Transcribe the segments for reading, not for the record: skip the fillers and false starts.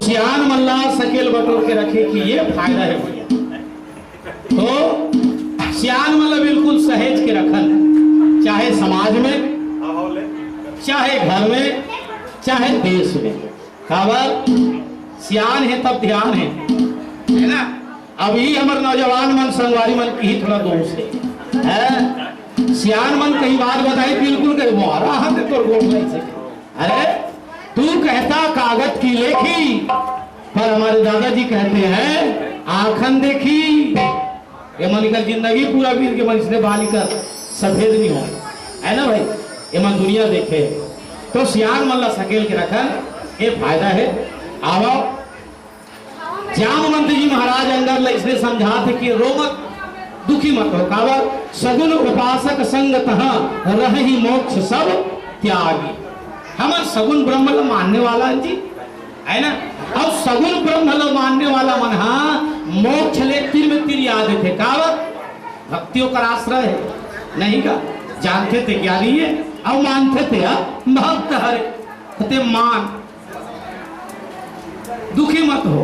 सियान मल्ला सकेल बटोर के रखे कि ये फायदा है भैया। तो सियान मल्ला बिल्कुल सहेज के रखल, चाहे समाज में, चाहे घर में, चाहे देश में। खबर सियान है तब ध्यान है ना। अभी हमारे नौजवान मन संगवारी मन की थोड़ा दोष है। सियान मन कई बात बताई बिल्कुल कहीं मारा हाथ तो गोल नहीं से। अरे तू कहता कागज की लेखी, पर हमारे दादाजी कहते हैं आंखन देखी। ये मन का जिंदगी पूरा वीर के मन इसने बालिका सफेद नहीं हो, है ना भाई। ये मन दुनिया देखे तो सियान मल्ला सकेल के रखा, ये फायदा है। आओ जामवंत जी महाराज अंदर इसने समझा थे कि रो मत, दुखी मत हो। कावर सगुन उपासक संगत रही मोक्ष सब त्यागी। हम सगुन ब्रह्म मानने वाला जी है ना। और सगुन ब्रह्म मानने वाला मन मोक्ष ले तिर में तिर याद थे। कावर भक्तियों का आश्रय है नहीं का, जानते थे क्या नहीं है और मानते थे भक्त हरे मान। दुखी मत हो,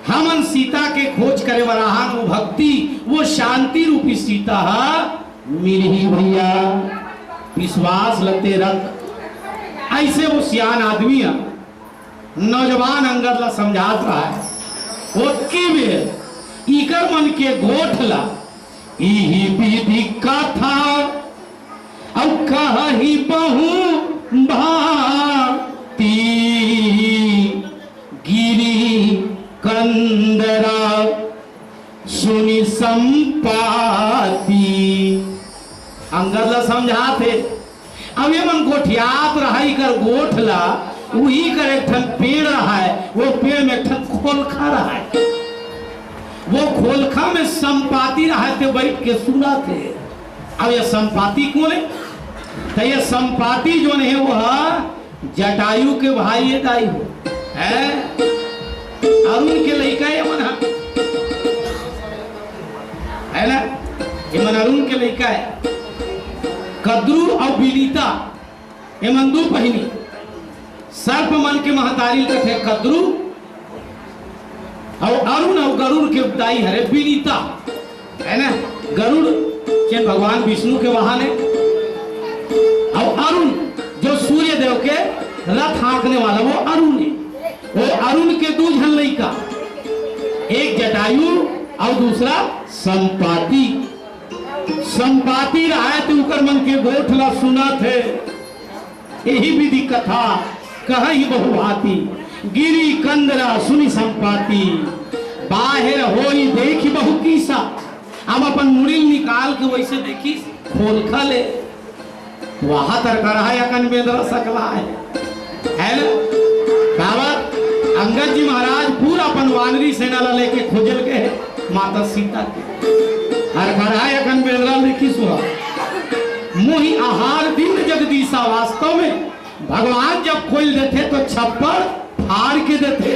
हमन सीता के खोज करे वराहन वो भक्ति वो शांति रूपी सीता मिली ही भैया। विश्वास लगते रख। ऐसे वो सियान आदमी नौजवान अंगद ला समझात रहा है। ओकी में इकर मन के गोठला यही विधि का था और कही बहु भाती गिरी कंदरा सुनी संपाती। अंगद ला समझाते अब ये मन गोठियात रहा कर गोठला वही कर एक ठन पेड़ रहा है, वो पेड़ में एक ठन खोलखा रहा है। वो खोलखा में संपाती रहा थे बैठ के सुना थे। अब ये संपाती कौन है? तो ये संपाती जो है वो जटायु के भाई ये दाई हो है, अरुण के लड़का है मन है ना। ये मन अरुण के लड़का है। कद्रू और विनीता ये मन दो पहिनी सर्प मन के महतारी कथे कद्रू और अरुण और गरुड़ के दाई हरे विनीता है ना। गरुड़ के भगवान विष्णु के वाहन है और अरुण जो सूर्य देव के रथ हाँकने वाला वो अरुण है। वो अरुण के दो झन लड़का, एक जटायु और दूसरा संपाती। संपाती रहा तो उकर मन के गोठला सुना थे यही विधि कथा कहीं बहुभाती गिरी कंदरा सुनी संपाती। बाहर होई देखी बहु कीसा। हम अपन मुड़ी निकाल के वैसे देखी खोलखा ले वहां तरकरा है अकन बेदरा सकला है ना। कावत अंगद जी महाराज पूरा अपन वानरी सेना ला लेके खोजल गए माता सीता के हर खराय अकन बेदरा देखी सुहा मोही आहार दिन जगदीशा। वास्तव में भगवान जब खोल देते तो छप्पर फाड़ के देते।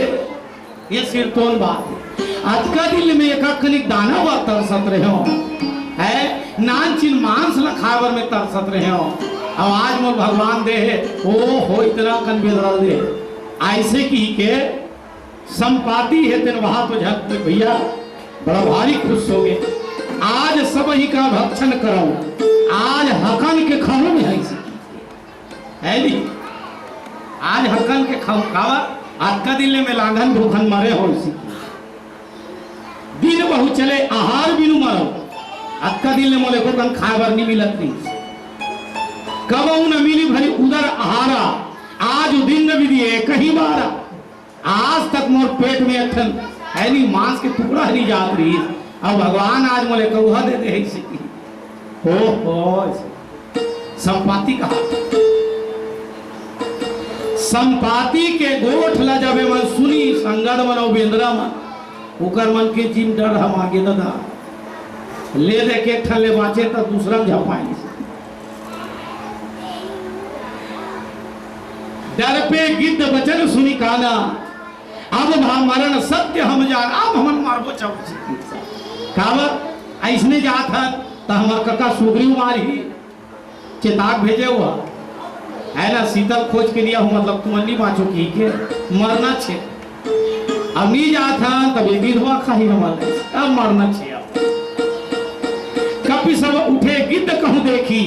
ये सिरतोन बात है। आज का दिल में एक अखनिक दाना हुआ तरसत रहे हो है नान चिन मांस ला खावर में तरसत रहे हो। अब आज मोर भगवान दे ओ हो इतना कन बेदरा दे ऐसे की के संपाती है तेन वहां तो झक भैया बड़ा भारी खुश हो गए। आज सब ही का भक्षण करो, आज हकन के खाओ में है नहीं। आज हकन के खावा आज का दिल में लांघन भूखन मरे हो इसी दिन बहु चले आहार बिनु मरो। आज का दिल में मोले को कन खाबर नहीं मिलत नहीं कब न मिली भरी उधर आहारा। आज दिन विधि एक ही बारा। आज तक मोर पेट में अठन है नहीं मांस के टुकड़ा नहीं जात रही। अब भगवान आज मोले कौहा दे दे हो संपाती कहा। संपाती के गोठ ला जब मन सुनी संगद मन और बेंद्रा मन उकर मन के जिम डर हम आगे दादा ले दे के ठन ले बाचे तो दूसरा झपाई। डर पे गिद्ध बचन सुनी काना अब मरण सत्य हम जान अब हमन मारबो चाहू। कावत ऐसने जात है तो हमार कका सुग्रीव मारी चेताक भेजे हुआ है ना। शीतल खोज के लिया हूँ मतलब तुम अन्नी बाँचो की के मरना छे अब नहीं जाता तब ये गिद्धवा खाही हमारे अब मरना चाहिए। कपि सब उठे गिद्ध कहूं देखी,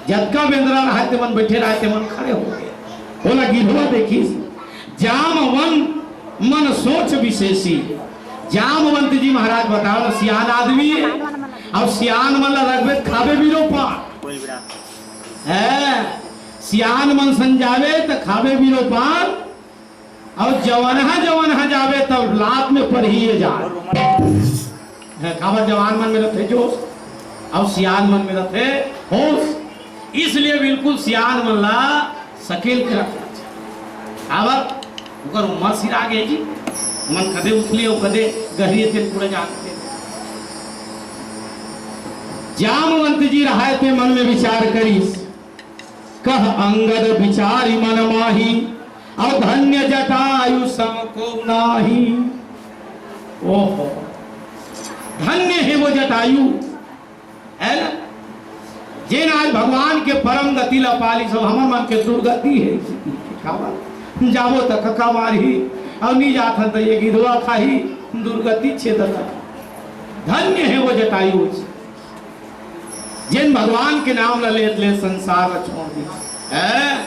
जतका बेंद्रा रहते मन बैठे रहते मन खड़े हो गए। बोला गिद्धवा देखी जामवन मन सोच विशेषी। जामवंत जी महाराज बताओ सियान आदमी है और सियान मन रखबे खावे भी रो पा है, सियान मन संजावे तो खावे भी रो पान और जवान जावे तब लात में पढ़िए जा खावा। जवान मन में रहते जोश और सियान मन में रहते होश, इसलिए बिल्कुल सियान मन ला सकेल के रखना चाहिए। आवत उकर उम्र सिरा गए जी मन कदे उछले और कदे गहरी तेल पूरे जाते। जामवंत जी रहा थे मन में विचार करी, कह अंगद विचारी मन माही और धन्य जटायु सम को नाही। ओहो धन्य है वो जटायु है ना, जिन आज भगवान के परम गति ला पाली सब हमर मन के दुर्गति है। जाबो तक कका मारी और नहीं जाता तो ये गिद्धवा खाही दुर्गति छेदता। धन्य है वो जटायु जिन भगवान के नाम ले संसार छोड़ दी है।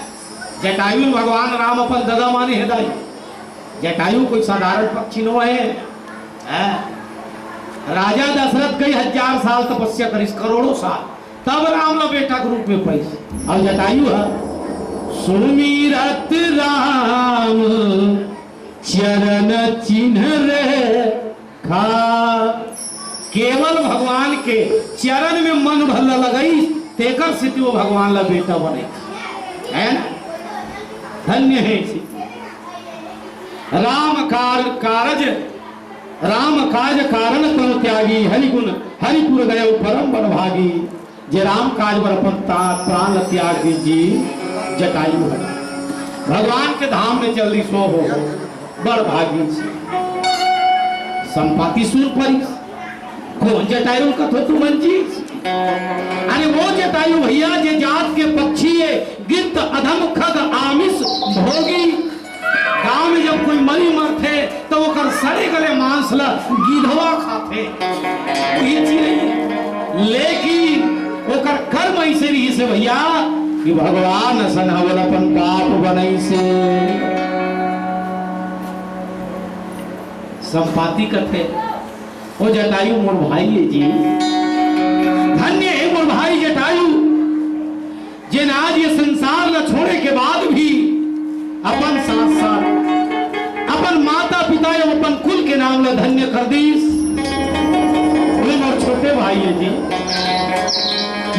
जटायु भगवान राम अपन दगा माने हृदय। जटायु कोई साधारण पक्षी नो है। राजा दशरथ कई 1000 साल तपस्या करिस, करोड़ों साल, तब राम ला बेटा के रूप में पैसे। और जटायु है सुमिरत राम चरण चिन्ह रे खा। केवल भगवान के चरण में मन भल्ला लगई तेकर स्थिति वो भगवान ला बेटा बने है ना। धन्य है राम काज कारण तनु त्यागी हरिगुण हरिपुर गए परम बड़ भागी। जे राम काज बर अपन प्राण त्याग जी जटायु है भगवान के धाम में चल रही सो हो बड़ भागी। संपाति सुर परी कौन जटायु कथो तू मंजी। अरे वो जटायु भैया जे जात के पक्षी है, गिद्ध अधम खग आमिष भोगी। गांव में जब कोई मरी मरते तो वो कर सड़े गले मांस ला गिद्धवा खाते, ये चीज नहीं। लेकिन वो कर कर्म ऐसे रही से भैया कि भगवान सन हवल अपन पाप बनई से। संपाति कथे वो जटायु मोर भाई है जी। धन्य है मोर भाई जटायु जिन आज ये संसार न छोड़े के बाद भी अपन साथ साथ अपन माता पिता एवं अपन कुल के नाम ला धन्य कर दीस। मोर छोटे भाई है जी,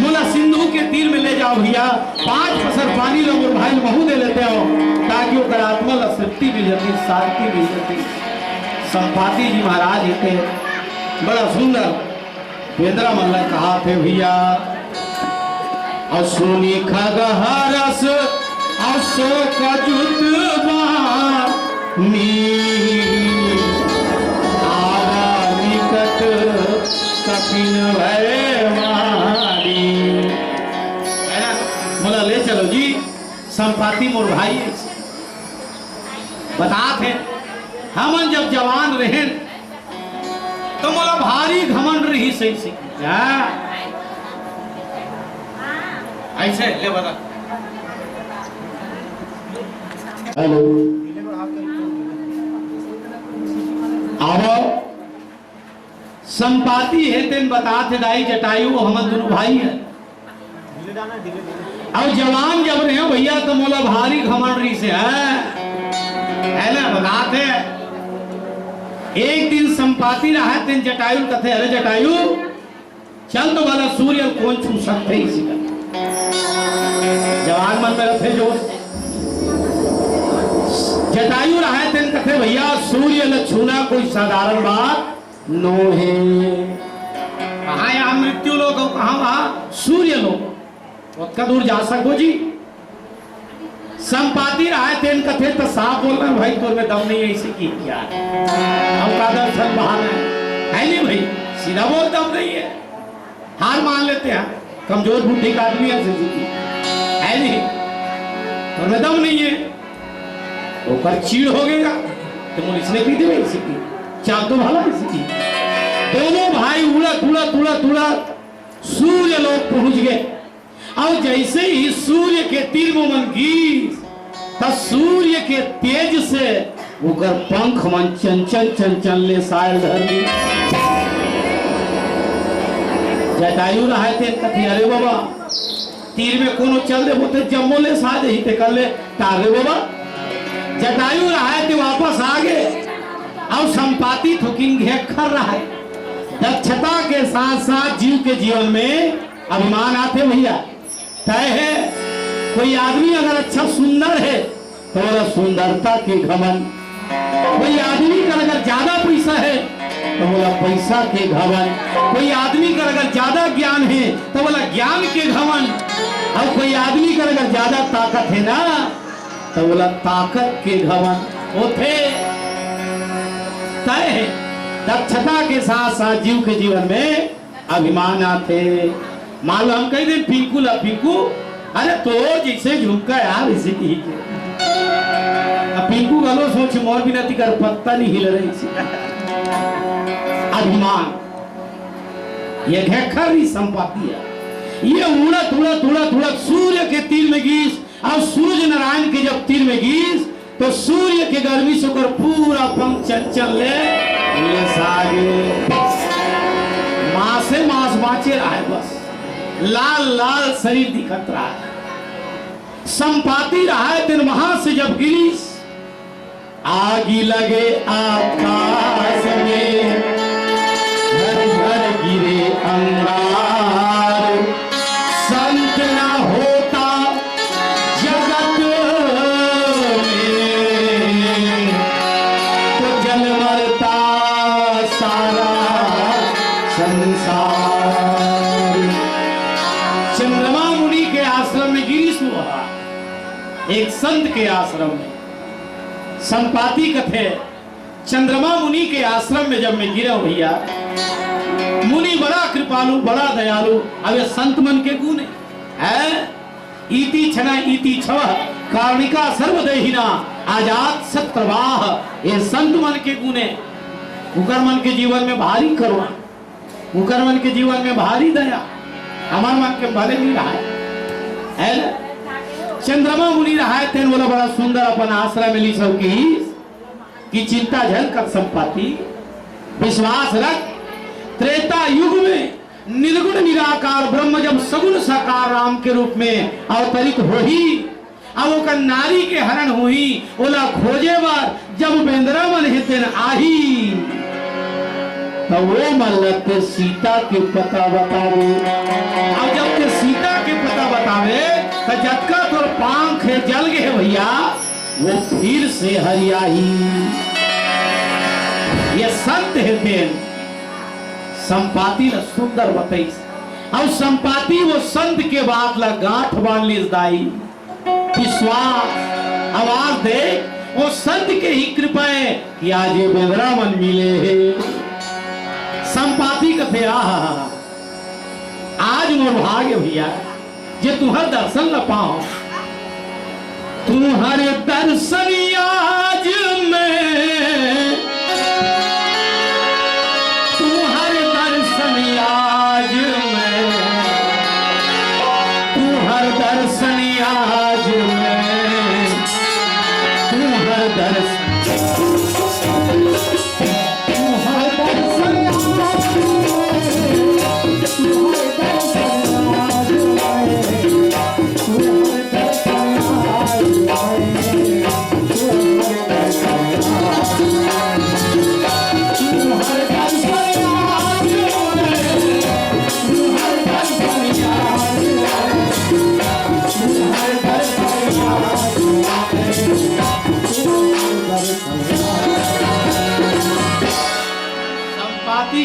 मोला सिंधु के तीर में ले जाओ भैया, 5 पसर पानी लो मोर भाई महू दे लेते हो ताकि वो आत्मा ला तृप्ति मिल जाती, शांति मिल जाती। संपाति जी महाराज थे बड़ा सुंदर बेदरा मन कहा थे भैया और सोनी खगहरस और शोक जुतवा निकट कपिन भय मारी। बोला ले चलो जी संपाति मोर भाई बता थे हमन जब जवान रहे तो मोला भारी घमंड रही सही से ऐसे ले बता। हेलो अब संपाति है तेन बता थे दाई जटायु हम दोनों भाई है। अब जवान जब रहे भैया तो मोला भारी घमंड रही से है ना बताते। एक दिन संपाति रहा तेन जटायु कथे अरे जटायु चल तो वाला सूर्य कौन छू सकते इसी का। जवान मन में रखे जो जटायु रहा तेन कथे भैया सूर्य न छूना कोई साधारण बात नो है। कहाँ यहाँ मृत्यु लोग हो, कहाँ वहां सूर्य लोग उसका दूर जा सको जी। संपाति रहा तेन कथे तो साफ बोल रहे भाई तो में दम नहीं है इसी की क्या हम का दर्शन बहाना है नहीं भाई, सीधा बोल दम नहीं है, हार मान लेते हैं, कमजोर बुद्धि का आदमी है नहीं तो में दम नहीं है, वो कर चीड़ हो गएगा तो मुझे इसने पी देवे इसी की चाल तो भला इसी की। दोनों भाई उड़त उड़त उड़त उड़त सूर्य लोग पहुंच गए और जैसे ही सूर्य के तीर मन गीस तब सूर्य के तेज से उकर पंख मन चंचल चंचल ले सायल धर ली। जटायु रहे थे कथी अरे बाबा तीर में कोनो चल दे बोते जम्मो ले साज ही ते कर ले तारे बाबा। जटायु रहे थे वापस आ गए और संपाति थुकिंग घेखर रहा है। दक्षता के साथ साथ जीव के जीवन में अभिमान आते भैया तय है। कोई आदमी अगर अच्छा सुंदर है तो बोला सुंदरता के घमंड, कोई आदमी का अगर ज्यादा पैसा है तो बोला पैसा के घमंड, कोई आदमी का अगर ज्यादा ज्ञान है तो बोला ज्ञान के घमंड, और कोई आदमी का अगर ज्यादा ताकत है ना तो बोला ताकत के घमंड। वो थे तय है दक्षता के साथ साथ जीव के जीवन में अभिमान आते। मान लो हम कह दे पिंकू ला पिंकू अरे तो जैसे झुमका यार इसी की पिंकू गलो सोच मोर भी नहीं कर पत्ता नहीं हिल रही सी। अभिमान ये घेखरी संपत्ति है। ये उड़त उड़त उड़त उड़त सूर्य के तीर में गीस और सूर्य नारायण के जब तीर में गीस तो सूर्य के गर्मी से कर पूरा पंख चंचल ले सागे मां से मांस बाँचे रहा है बस लाल लाल शरीर दिखत रहा है। संपाति रहा है दिन वहां से जब गिरीश आगी लगे आकाश में घर घर गिरे अंगार संत ना होता जगत में तो जल मरता सारा संसार। चंद्रमा मुनि के आश्रम में गिरीश हुआ एक संत के आश्रम में संपाति कथे चंद्रमा मुनि के आश्रम में जब मैं गिरा भैया मुनि बड़ा कृपालु बड़ा दयालु। अब ये संत मन के गुण है इति क्षण इति छव कारणिका सर्वदेहिना आजाद सत्प्रवाह। ये संत मन के गुण है। उकर मन के जीवन में भारी करुणा, उकर मन के जीवन में भारी दया, हमारे मन के भले नहीं रहा है ना। चंद्रमा मुनि रहा है तेन बोला बड़ा सुंदर अपन आश्रय में ली सब की चिंता झल कर संपाति विश्वास रख। त्रेता युग में निर्गुण निराकार ब्रह्म जब सगुण साकार राम के रूप में अवतरित होही अब ओकर नारी के हरण हुई ओला खोजे बार जब बेंद्रा मन हेतन आही तो वो मल्लत सीता के पता बतावे। अब जब ते सीता के पता बतावे तो जटका तो पांख जल गए भैया वो फिर से हरियाही। ये संत है संपाति ला सुंदर बताई और संपाति वो संत के बाद ला गांठ बांध ली दाई विश्वास आवाज दे वो संत के ही कृपा है कि आज ये बेदरा मन मिले है। संपाति कथे आज मोर भाग्य भैया जे तुम्हार दर्शन न पाओ तुम्हारे दर्शन आज में तुम्हारे दर्शन आज में तुम्हार दर्शन आज में तुम्हार दर्शन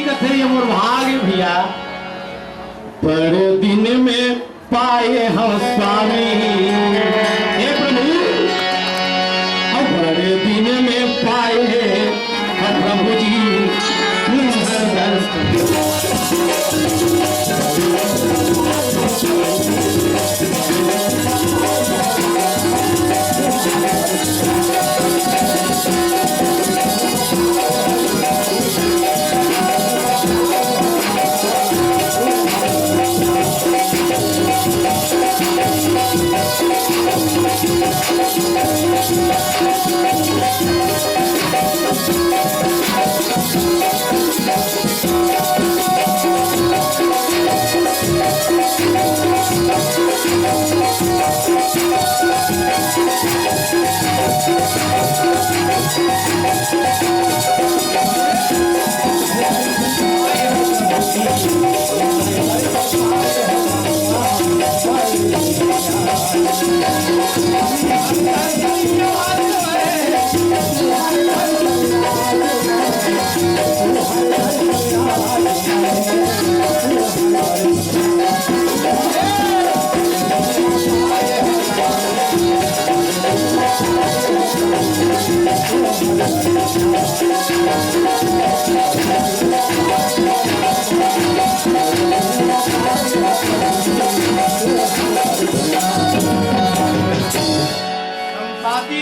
कथे ये मोर भाग्य भैया पर दिन में पाए हम स्वामी हे प्रभु और पर दिन में पाए हम प्रभु जी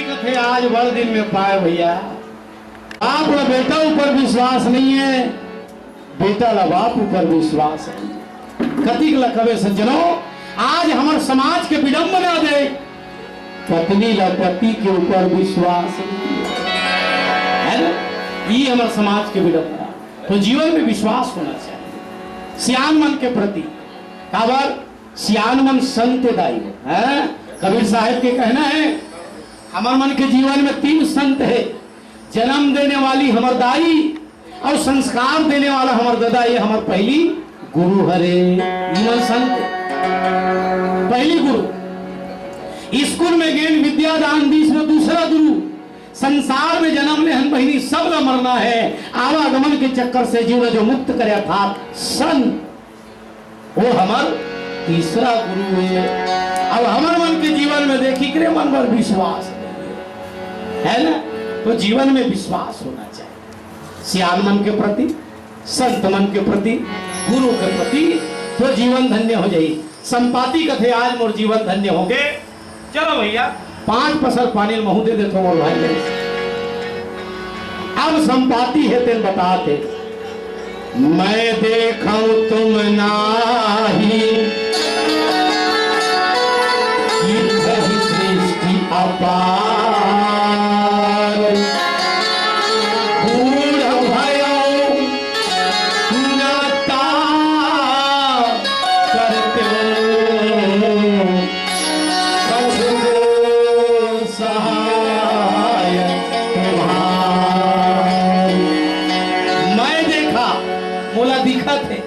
कथे आज बड़ दिन में पाए भैया। बाप ला बेटा ऊपर विश्वास नहीं है, बेटा ला बाप ऊपर विश्वास है। कतिक लखवे सज्जनों, आज हमारे समाज के विडंबना दे, पत्नी ला पति के ऊपर विश्वास है ना, ये हमारे समाज के विडंबना। तो जीवन में विश्वास होना चाहिए सियान मन के प्रति। काबर सियान मन संत दाई है। कबीर साहब के कहना है, हमारे मन के जीवन में 3 संत है, जन्म देने वाली हमार दाई और संस्कार देने वाला हमार दादा। ये हमार पहली गुरु हरे संत, पहली गुरु। स्कूल में ज्ञान विद्या दान दीस में दूसरा गुरु। संसार में जन्म लेहन बहिनी सब न मरना है, आवागमन के चक्कर से जीवन जो मुक्त करे था संत, वो हमार तीसरा गुरु है। अब हमारे मन के जीवन में देखी करे मन पर विश्वास है ना, तो जीवन में विश्वास होना चाहिए सियान मन के प्रति, संत मन के प्रति, गुरु के प्रति, तो जीवन धन्य हो जाए। संपाति कथे आज मोर जीवन धन्य हो गए। चलो भैया 5 पसर पानी महू दे देते मोर भाई मेरे। अब संपाति है तेन बताते, मैं देखूं तुम नाही सृष्टि अपार, बूढ़ भयो नाता करते सहाय तुम्हार। मैं देखा, बोला दिखा थे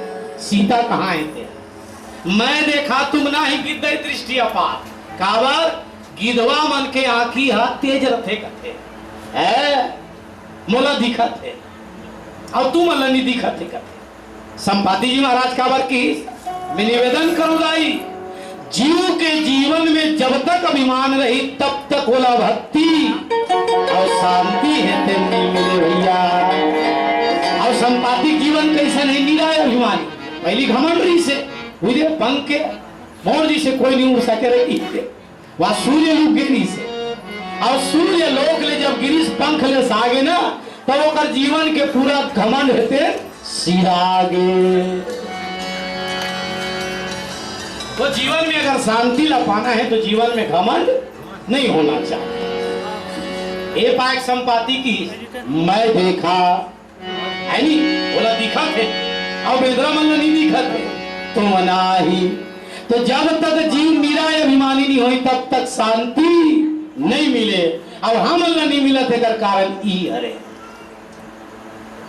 सीता कहाँ है, मैं देखा तुम ना ही गिद्ध दृष्टि अपार। काबर गिधवा मन के आंखी हाथ तेज रथे कथे है, मोला दिखत है और तू मला नहीं दिखत है कथे। संपाति जी महाराज काबर की मैं निवेदन करूं दाई, जीव के जीवन में जब तक अभिमान रही तब तक होला भक्ति और शांति है ते नहीं मिले भैया। और संपाति जीवन कैसा नहीं मिला है अभिमानी, पहली घमंडी से हुई पंख के मोर जी से कोई नहीं उड़ सके रही थे, वह सूर्य लोक गिरी से। और सूर्य लोक ले जब गिरीश पंख ले सागे ना, तब तो ओकर जीवन के पूरा घमंड हेते सिरागे। तो जीवन में अगर शांति ला पाना है तो जीवन में घमंड नहीं होना चाहिए। ए पाक संपाति की मैं देखा है नहीं, बोला दिखा थे और बेदरा मन नहीं दिखा थे तो मना ही। तो जब तक जीव मीरा अभिमानी नहीं हुई तब तक शांति नहीं मिले, और हम नहीं मिला थे कर कारण ई हरे।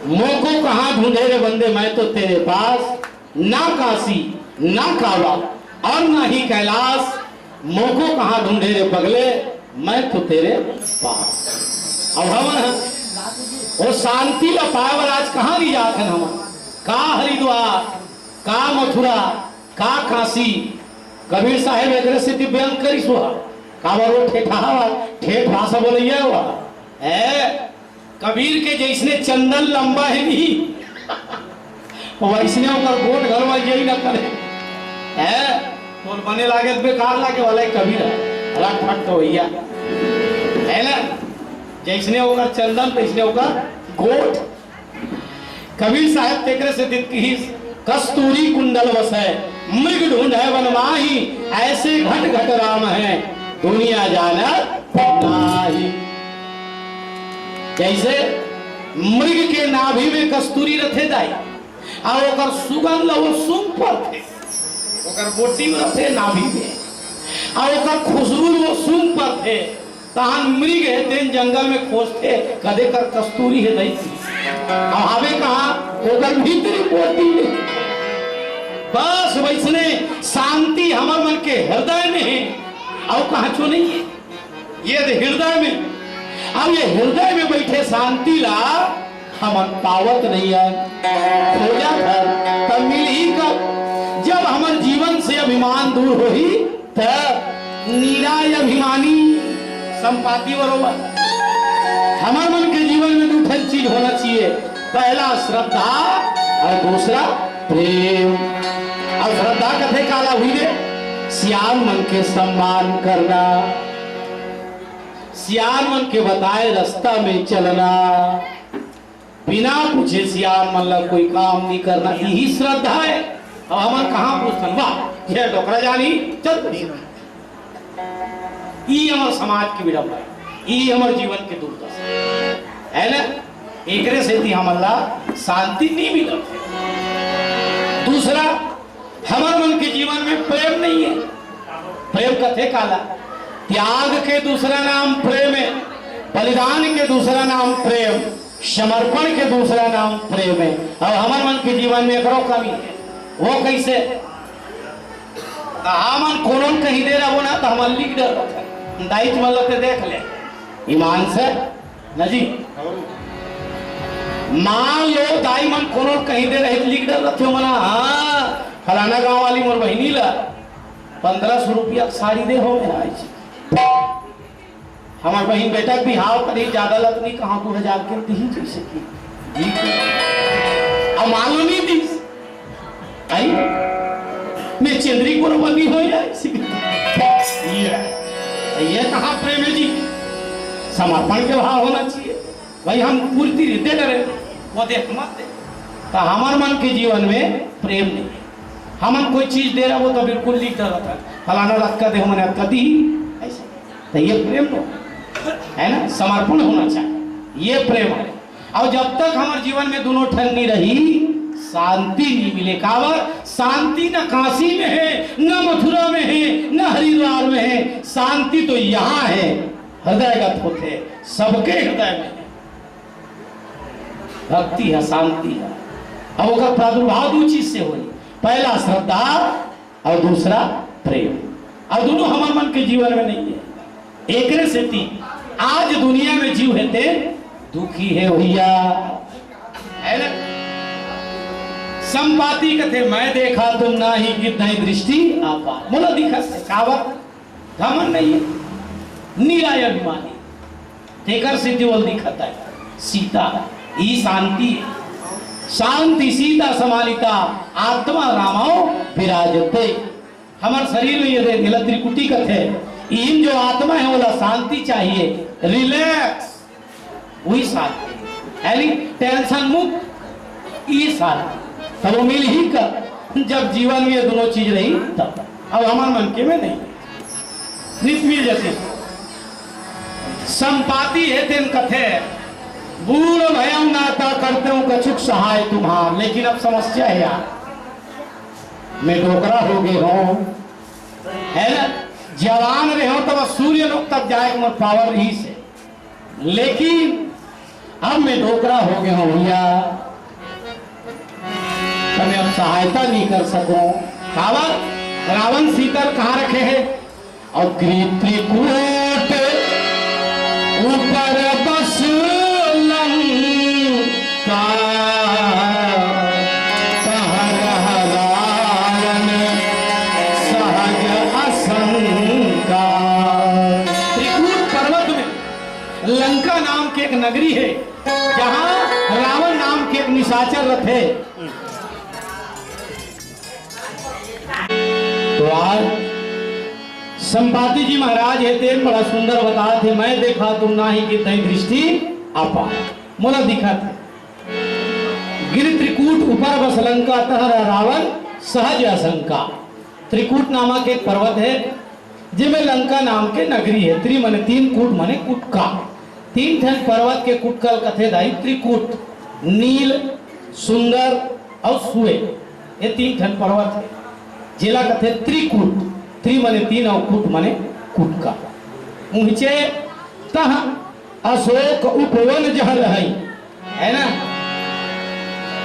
मोको कहां ढूंढे रे बंदे, मैं तो तेरे पास, ना काशी ना काबा और ना ही कैलाश। मोको कहां ढूंढे रे पगले, मैं तो तेरे पास। अब हम वो शांति ला पावर आज कहां नहीं जाते हम, का हरिद्वार, का मथुरा, का काशी। कबीर साहेब एक से दिव्यांग करी सुहा काबर वो ठेठ भाषा बोलैया हुआ है। कबीर के जैसने चंदन लंबा है नहीं वैसने ओकर गोट घर में यही ना करे है, तो बने लागे बेकार लागे वाला कबीर रट फट तो भैया है ना, जैसने ओकर चंदन तैसने ओकर गोट। कबीर साहेब तेकरे से दिखी कस्तूरी कुंडल वसै, मृग ढूंढ है वनमाही, ऐसे घट घट राम है दुनिया जानत नाही। जैसे मृग के नाभि में कस्तूरी रथे दाई और ओकर सुगंध वो सुम पर थे, ओकर बोटी में रथे नाभि में और ओकर खुशबू वो सुम पर थे। तहन मृग है तेन जंगल में खोजते कदे कर कस्तूरी है दई और हवे कहा ओकर भीतरी बोटी है। बस वैसने शांति हमार मन के हृदय में है और कहा छो नहीं है, ये हृदय में। अब ये हृदय में बैठे शांति ला हम पावत नहीं है, खोजा कर तब मिल ही कर। जब हमारे जीवन से अभिमान दूर हो ही तब निराय अभिमानी संपाति बरोबर। हमारे मन के जीवन में दो चीज होना चाहिए, पहला श्रद्धा और दूसरा प्रेम। अब श्रद्धा कथे काला हुई रे श्याम मन के सम्मान करना, श्याम मन के बताए रास्ता में चलना, बिना पूछे श्याम मन ला कोई काम नहीं करना, यही श्रद्धा है। अब हमार कहाँ पूछन वाह ये डोकरा जानी चल ई हमार समाज की विडंबना, ई हमार जीवन के दुर्दशा है ना। एकरे से थी हमारा शांति नहीं मिलती। दूसरा हमारे मन के जीवन में प्रेम नहीं है। प्रेम कथे काला, त्याग के दूसरा नाम प्रेम है, बलिदान के दूसरा नाम प्रेम, समर्पण के दूसरा नाम प्रेम है। अब हमारे मन के जीवन में एक कमी है, वो कैसे हमन कोनो कहीं दे रहा हो ना तो हमारे लिख डर दायित्व मतलब देख ले ईमान से न जी। मान लो दाई मन कोनो कहीं दे रहे लिख डर रखे हो मना, हाँ फलाना गांव वाली मोर बहनी ला 1500 रुपया साड़ी दे हो मेरा। हमार बहन बेटा भी हाव करी ज्यादा लग नहीं कहाँ 2000 के दी जैसे की अब मालूम नहीं दी आई मैं चंद्री को बनी हो ये कहाँ प्रेम है जी। समर्पण के भाव होना चाहिए भाई, हम पूर्ति देते करे वो देख मत दे। तो हमारे मन के जीवन में प्रेम नहीं है, हम कोई चीज दे रहा वो तो बिल्कुल लिख रहा था फलाना रख कर दे मैंने कदी ऐसा, तो ये प्रेम तो है ना, समर्पण होना चाहिए, ये प्रेम है। और जब तक हमारे जीवन में दोनों ठन नहीं रही शांति नहीं मिले। कावर शांति न काशी में है, न मथुरा में है, न हरिद्वार में है, शांति तो यहाँ है, हृदयगत होते सबके हृदय में है। भक्ति है, शांति है। अब अगर प्रादुर्भाव दो चीज से हो, पहला श्रद्धा और दूसरा प्रेम, और दोनों हमारे मन के जीवन में नहीं है। एकरे से थी आज दुनिया में जीव हेते दुखी है भैया, है ना। संपाति कथे मैं देखा तुम ना ही कितनी दृष्टि आपा मोला दिखा सावत घमन नहीं है, निराय अभिमानी तेकर से केवल दिखता है सीता ही शांति है। शांति सीता समालिता आत्मा रामाओ विराजते। हमारे शरीर में ये नीला त्रिकुटी कथे इन जो आत्मा है बोला शांति चाहिए, रिलैक्स वही शांति है, टेंशन मुक्त ये शांति तब वो मिल ही कर। जब जीवन में ये दोनों चीज रही तब अब हमारे मन के में नहीं मिल जाती। संपाति है तेन कथे बूढ़ भयम नाता करते हूँ कछुक सहाय तुम्हार, लेकिन अब समस्या है यार मैं डोकरा हो गए हूँ है ना, जवान रहे हो तब सूर्य लोग तक जाए मत पावर ही से, लेकिन अब मैं डोकरा हो गया हूँ भैया मैं अब सहायता नहीं कर सकूं। कावत रावण सीता कहाँ रखे हैं और त्रिकूट ऊपर बस लंका सहज असंका। त्रिकूट पर्वत में लंका नाम की एक नगरी है जहां रावण नाम के एक निशाचर रथे। तो आज संपाति जी महाराज है बड़ा सुंदर बताए थे मैं देखा तुम ना ही कितनी दृष्टि आपा मोला दिखा थे गिर त्रिकूट ऊपर बस लंका तहर रावण सहज असंका। त्रिकूट नामक एक पर्वत है जिसमें लंका नाम के नगरी है। त्रि मने तीन, कूट मने कुटका। तीन ठन पर्वत के कुटकल कथे दाई त्रिकूट, नील, सुंदर और सुए, ये तीन ठन पर्वत है जिला कथे त्रिकूट। त्रि मने तीन और कूट मने कुटका। ऊंचे तह अशोक उपवन जहर है ना,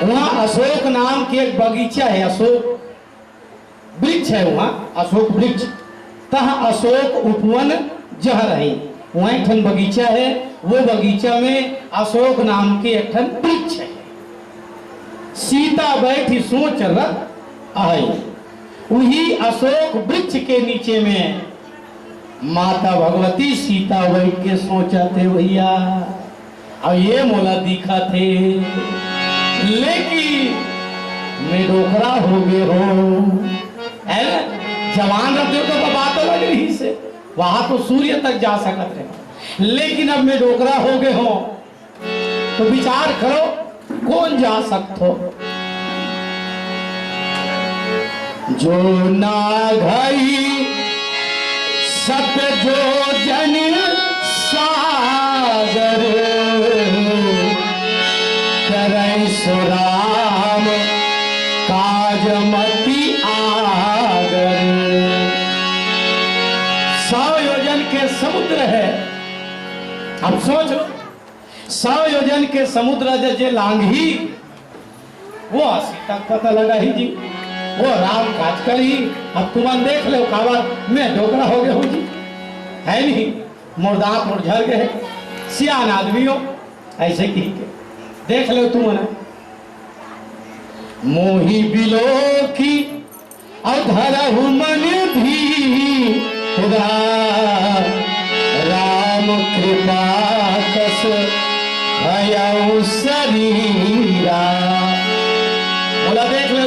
वहां अशोक नाम की एक बगीचा है, अशोक वृक्ष है, वहां अशोक वृक्ष। तह अशोक उपवन जहर है, वहां एक ठन बगीचा है, वो बगीचा में अशोक नाम के एक ठन वृक्ष है। सीता बैठी सोच रत आई, वही अशोक वृक्ष के नीचे में माता भगवती सीता बैठ के सोचा थे भैया, अब ये मोला दिखा थे, लेकिन मैं डोकरा हो गए हो, है ना, जवान रहते हो तो बात अलग रही से, वहां तो सूर्य तक जा सकते रहे, लेकिन अब मैं डोकरा हो गए हो तो विचार करो कौन जा सकते। जो ना घई सत जो जन सागर, करई सुराम काजमती आगर। 100 योजन के समुद्र है, अब सोच लो 100 योजन के समुद्र जे लांघी, वो सीता पता लगा ही जी, वो राम काज कर ही। अब तुम देख लो कावर मैं डोकरा हो गया हूँ जी, है नहीं, मुर्दात मुरझर गए, सियान आदमी हो ऐसे की देख लो तुम ना। मोही बिलो की अधरहु मन भी, राम कृपा कस भयउ शरीरा। बोला देख लो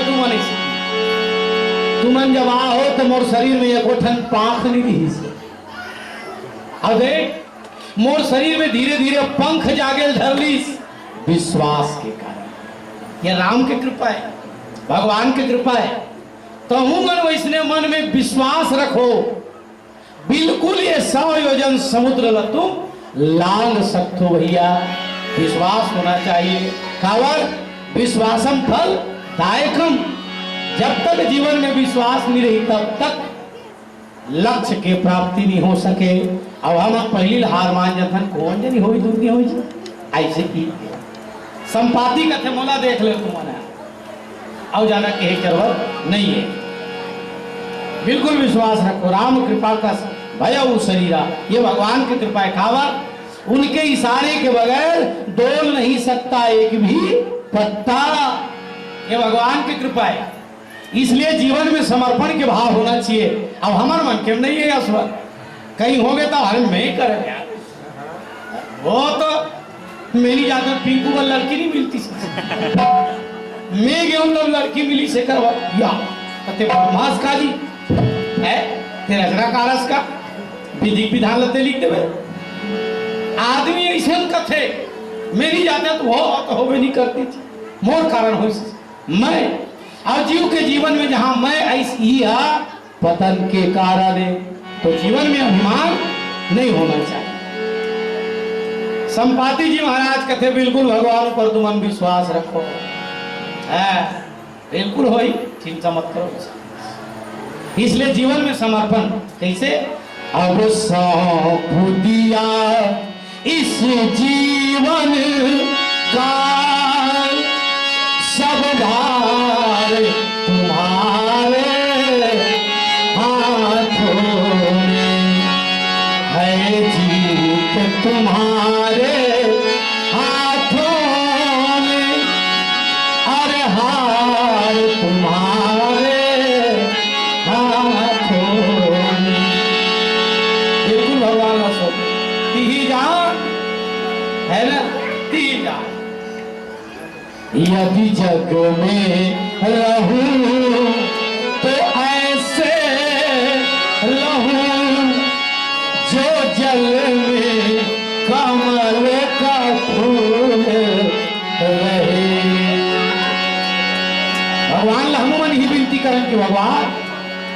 तुमन जब आओ तो मोर शरीर में एक ठन पांख नहीं रही से, अब देख मोर शरीर में धीरे धीरे पंख जागे धरलीस, विश्वास के कारण। यह राम की कृपा है, भगवान की कृपा है। तो मन वैसने मन में विश्वास रखो, बिल्कुल ये 100 योजन समुद्र ल तुम लांग सकते हो भैया, विश्वास होना चाहिए। कावर विश्वासम फल दायकम, जब तक जीवन में विश्वास नहीं रही तब तक लक्ष्य के प्राप्ति नहीं हो सके। अब हम पहली हार मान जाथन कौन जनी होई दुनिया होई ऐसे की संपाति कथे मोला देख ले तुमने, अब जाना के जरूरत नहीं है, बिल्कुल विश्वास रखो। राम कृपा का भयउ शरीरा, ये भगवान की कृपा है। खावर उनके इशारे के बगैर डोल नहीं सकता एक भी पत्ता, ये भगवान की कृपा है। इसलिए जीवन में समर्पण के भाव होना चाहिए। अब हमारे मन के नहीं है असवर, कहीं हो गए तो हर में ही करें यार, वो तो मेरी जाकर पिंकू को लड़की नहीं मिलती मैं गया तब लड़की मिली से करवा या ब्रह्मास का जी है फिर रचना कारस का विधि विधान लते लिख दे आदमी ऐसे कथे मेरी जाते तो हो भी नहीं करती थी, मोर कारण हो मैं और जीव के जीवन में जहां मैं ऐसी पतन के कारण है, तो जीवन में अभिमान नहीं होना चाहिए। संपाति जी महाराज कहते बिल्कुल भगवान पर तुम विश्वास रखो, बिल्कुल हो ही चिंता मत करो। इसलिए जीवन में समर्पण कैसे, अब सौंप दिया इस जीवन का सब भार तुम्हारे हाथों में है, जीत तुम्हारे हाथों में, अरे हार तुम्हारे हाथों में। बिल्कुल भगवान असो ती जान है ना, ती जान। यदि जग में रहूं तो ऐसे रहूं जो जल में कमल का फूल रहे। भगवान हनुमान ही विनती करें कि भगवान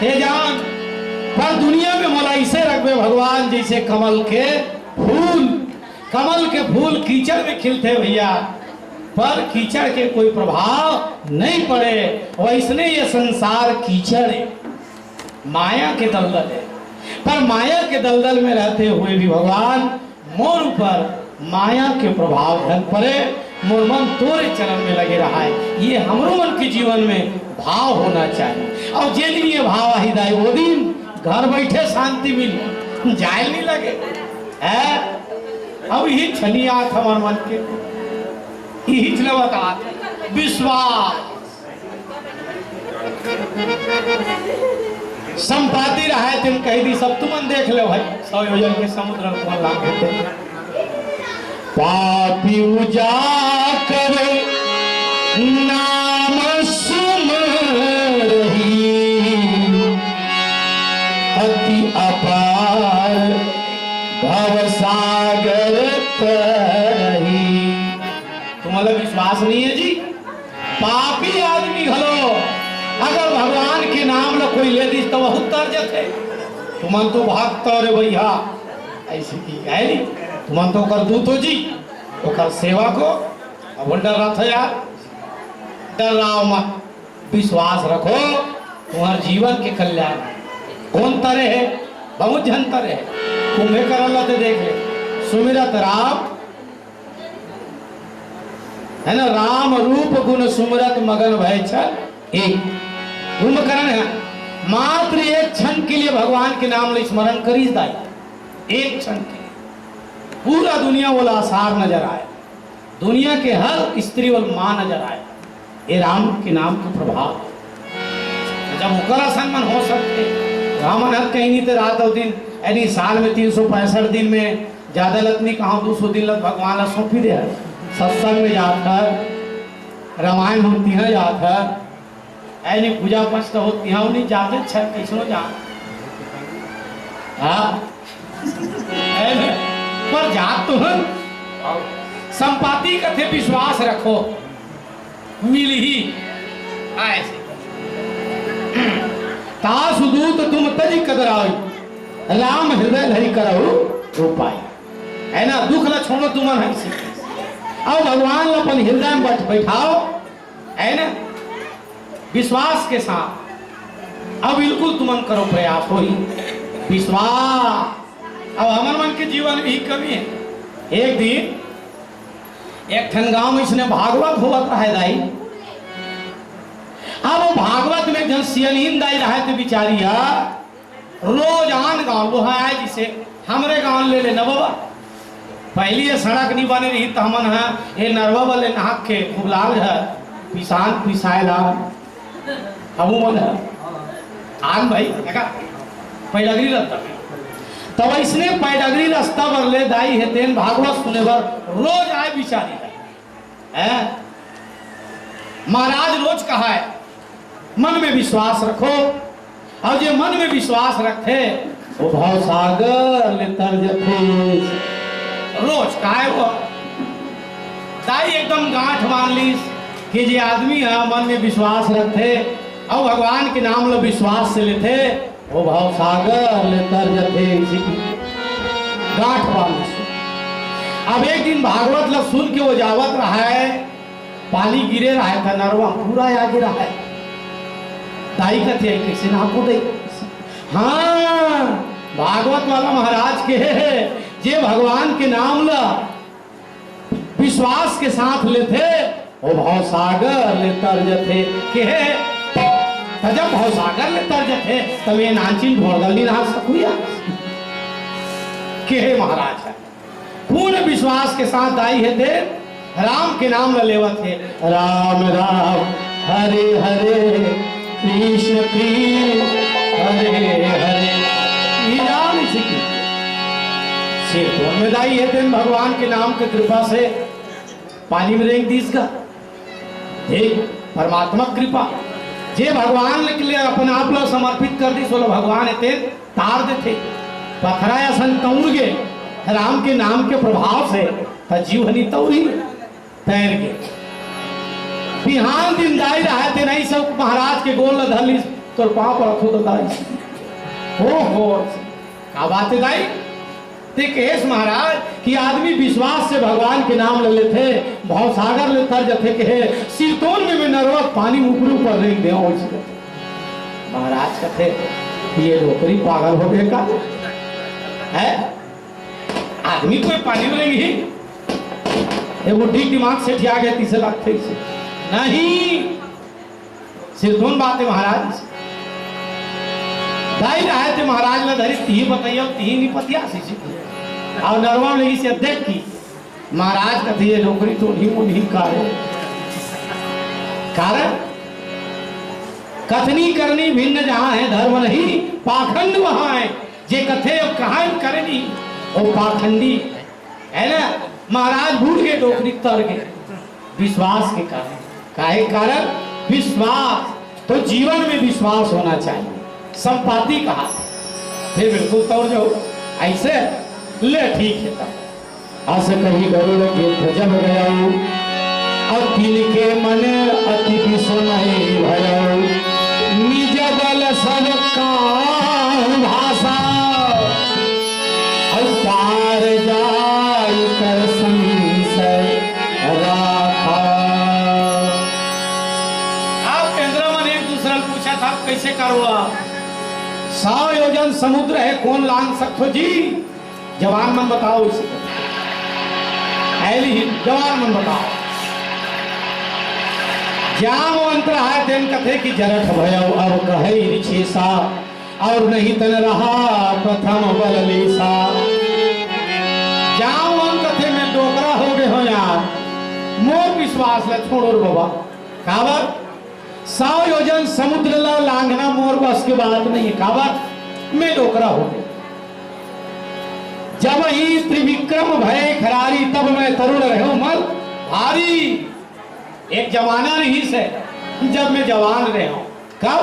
ते जान पर दुनिया में मोला इसे रखबे भगवान जैसे कमल के फूल, कमल के फूल कीचड़ में खिलते भैया, पर कीचड़ के कोई प्रभाव नहीं पड़े। वैसने ये संसार कीचड़ है, माया के दलदल है, पर माया के दलदल में रहते हुए भी भगवान मोर ऊपर माया के प्रभाव ढल पड़े, मोर मन तोरे चरण में लगे रहा है। ये हमरो मन के जीवन में भाव होना चाहिए। और जे दिन ये भाव आई दाई वो दिन घर बैठे शांति मिली, जाए नहीं लगे है। अब यही छलियात हमार मन के, यही चलवत विश्वास संपाति रहा तुम कह दी सब तुमन देख लो भाई, 100 योजन के समुद्र में लाभ होते। पापी उजाकर नाम सुमरही, अति अपार भवसागर तरही। तुम्हारा विश्वास नहीं है जी? पापी आदमी घलो अगर भगवान के नाम ला कोई ले दी तो बहुत तर्जत है। तुमन तो भक्त रे भैया ऐसे की है नहीं, तुमन तो कर दूत हो जी, तो कर सेवा को। अब डर रहा था यार, डर रहा मत, विश्वास रखो तुम्हारे जीवन के कल्याण। कौन तरह है? बहुत जन तरह है। तुम्हें कर अल्लाह तो देख ले, सुमिरत राम है ना, राम रूप गुण सुमिरत मगन भय छल एक। कुंभकर्ण है, मात्र एक क्षण के लिए भगवान के नाम ले स्मरण करी दाई, एक क्षण के लिए पूरा दुनिया बोला आसार नजर आए, दुनिया के हर स्त्री बोल मां नजर आए। ये राम के नाम का प्रभाव। जब उकर असन्मान हो सकते रामन हर कहीं नहीं तो रात और दिन यानी साल में 365 दिन में ज्यादा लतनी कहा 200 दिन लग भगवान ला सौंपी दे। सत्संग में जाकर रामायण होती है, जाकर ऐनी पूजा पाठ होती है, उन्हीं जाते कैसनो जा पर जात तो हम संपाति कथे विश्वास रखो मिल ही ऐसे। तासुदूत तुम तज कदराई, राम हृदय धरि करहु रूपाई। है ना, दुख ला छोड़ो तुमन है से और भगवान ला अपन हृदय में बैठाओ, है ना, विश्वास के साथ। अब बिल्कुल तुमन करो प्रयास हो ही विश्वास। अब हमारे मन के जीवन में ही कमी है। एक दिन एक ठन गांव में इसने भागवत हुआ था है दाई। अब वो भागवत में जन सियनहीन दाई रहे थे बिचारिया, रोज आन गाँव लोहा आए जिसे हमरे गाँव ले लेना बाबा। पहली ये सड़क नहीं बने रही तो हमन है ये नरवा वाले नाक के खूब लाल है पिसान पिसाएला हमू मन है आन भाई देखा पैडगरी रहता। तब इसने पैडगरी रास्ता पर ले दाई है तेन भागवत सुने पर रोज आए बिचारी है। महाराज रोज कहा है मन में विश्वास रखो, और जो मन में विश्वास रखे वो भाव सागर ले तर जथे। रोज कहा है वो दाई एकदम गांठ मान ली कि जे आदमी है मन में विश्वास रखे और भगवान के नाम लो विश्वास से लेते वो भाव सागर ले तर जथे। गांठ मान ली। अब एक दिन भागवत ला सुन के वो जावत रहा है, पानी गिरे रहा था, नरवा पूरा आगे रहा है। दाई का थे कैसे ना को दे। हाँ भागवत वाला महाराज के जे भगवान के नाम ला विश्वास के साथ लेते वो भाव सागर ले तर जथे के जब भाव सागर ले तर जथे तब ये नाचिन भोरगली रहा सकुया के महाराज है। पूर्ण विश्वास के साथ दाई है दे राम के नाम ला लेवत है। राम राम हरे हरे कृष्ण कृष्ण हरे हरे राम में दाई है दिन भगवान के नाम की कृपा से पानी में रेंग दीस का एक परमात्मा कृपा जे भगवान के लिए अपने आप लो समर्पित कर दी सोलो भगवान है तार देते पथरा या सन तौर गे राम के नाम के प्रभाव से जीवनी तौरी तैर के बिहान दिन दाई रहे थे नहीं सब महाराज के गोल धरली तो पाँव पर रखो तो दाई हो का बात है दाई ते कहेश महाराज कि आदमी विश्वास से भगवान के नाम ले लेते भवसागर ले तर जथे कहे सिरतोन में नरवत पानी ऊपर ऊपर रेंग दे। महाराज कहते ये नौकरी पागल हो गए का है, आदमी कोई पानी में रहेंगी वो ठीक दिमाग से ठिया गया 30 लाख थे नहीं। सिरतोन बात है महाराज दाई रहे थे महाराज ने धरी ती बताइए ती नहीं पतिया और नरवा लगी से अध्यक्ष की महाराज कहते ये नौकरी तो नहीं कारण कथनी करनी भिन्न जहां है धर्म नहीं पाखंड वहां है जे कथे अब कहा करनी वो पाखंडी है ना। महाराज भूल गए नौकरी तर गए विश्वास के कारण। काहे कारण विश्वास, तो जीवन में विश्वास होना चाहिए। संपाति कहा फिर बिल्कुल तोड़ जाओ ऐसे ले ठीक है तब आस कहीं गरुड़ के जब गया और तिल के मन अति विस्मय भयो निज बल सब का भाषा और पार जाय कर संशय राखा। आप केंद्र में एक दूसरा पूछा था कैसे करो 100 योजन समुद्र है कौन लांग सकते जी, जवान मन बताओ इसे जवान मन बताओ। जाम अंतर है तेन कथे की जरठ भयो अब कहे रिछेसा और नहीं तन रहा प्रथम बल लेसा। जाम कथे में डोकरा हो गए हो यार मोर विश्वास ले छोड़ो बाबा काबर 100 योजन समुद्र ला लांघना मोर बस की बात नहीं है काबर मैं डोकरा हो गया। जब ही त्रिविक्रम भय खरारी तब मैं तरुण रहो मत भारी। एक जमाना नहीं से जब मैं जवान रहा हूं कब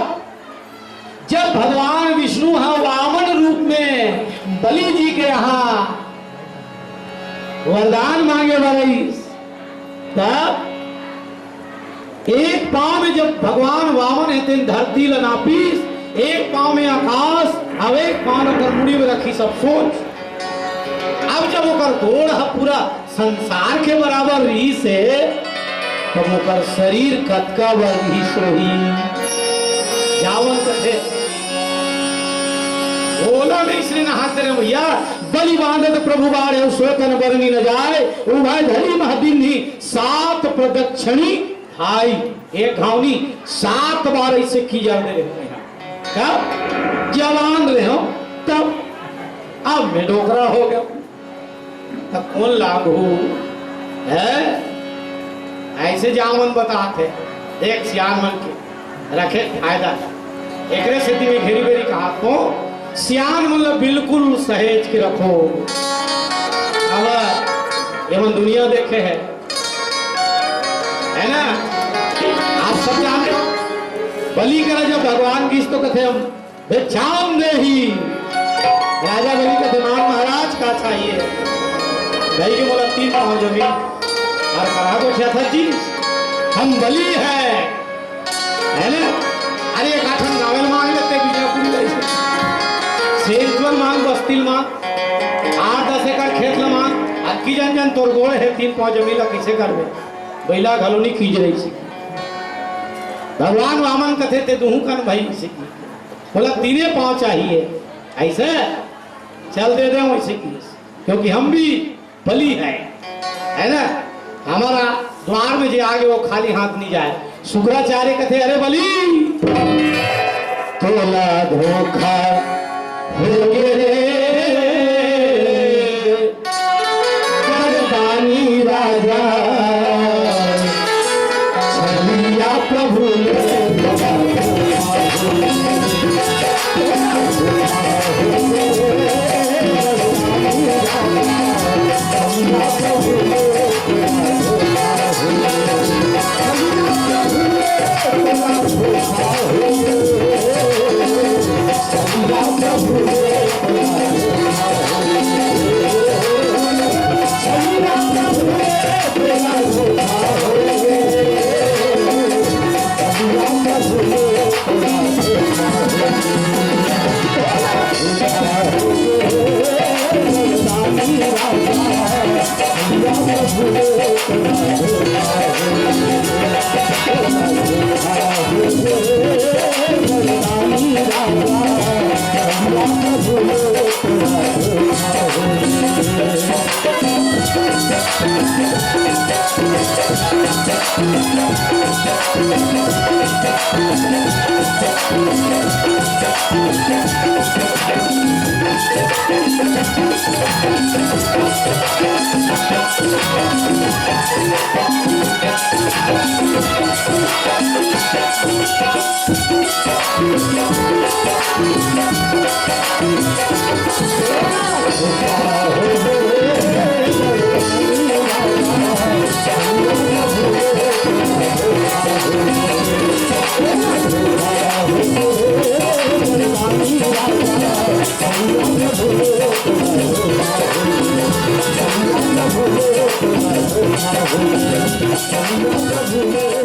जब भगवान विष्णु वामन रूप में बलि जी के यहां वरदान मांगे वाली तब एक पांव में जब भगवान वामन है तेन धरती लनापीस एक पांव में आकाश अब एक पांव मुड़ी में रखी सब सोच। अब जब ओकर गोड़ पूरा संसार के बराबर रही से तो ओकर शरीर कतका वर्गी सोही जावन कथे बोला नहीं श्री नहाते रहे भैया बलि बांधे प्रभु बाढ़े सोतन बरनी न जाए उभय धरी महदिन ही 7 प्रदक्षिणी हाई एक घावनी 7 बार ऐसे की जाते रहते हैं कब जवान रहे हो तब। अब मैं डोकरा हो गया तब कौन लागू है ऐसे जामन बताते देख सियान मन के रखे फायदा एक स्थिति में घेरी बेरी कहा तो सियान मतलब बिल्कुल सहेज के रखो। अब एवं दुनिया देखे है ना आप सब जानते हो बलि करा जब भगवान की तो कथे हम बेचाम दे ही राजा बलि का दिमाग महाराज का चाहिए भाई के बोला 3 पांव जमीन और कहा तो क्या था जी हम बलि है ना। अरे एक आठन गावल मांग लेते विजयपुरी सेजवन मांग बस्तिल मांग 8-10 एकड़ खेत ला मांग अक्की जन जन तोर गोड़ है 3 पांव जमीन ला कैसे करबे बैला घलोनी खींच रही सी भगवान वामन कथे थे दूं कन भाई से बोला 3 पांव चाहिए ऐसे चल दे दे वैसे की क्योंकि हम भी बलि है ना। हमारा द्वार में जो आगे वो खाली हाथ नहीं जाए। शुक्राचार्य कथे अरे बलि तोला धोखा हो रे करदानी राजा छलिया प्रभु प्रभु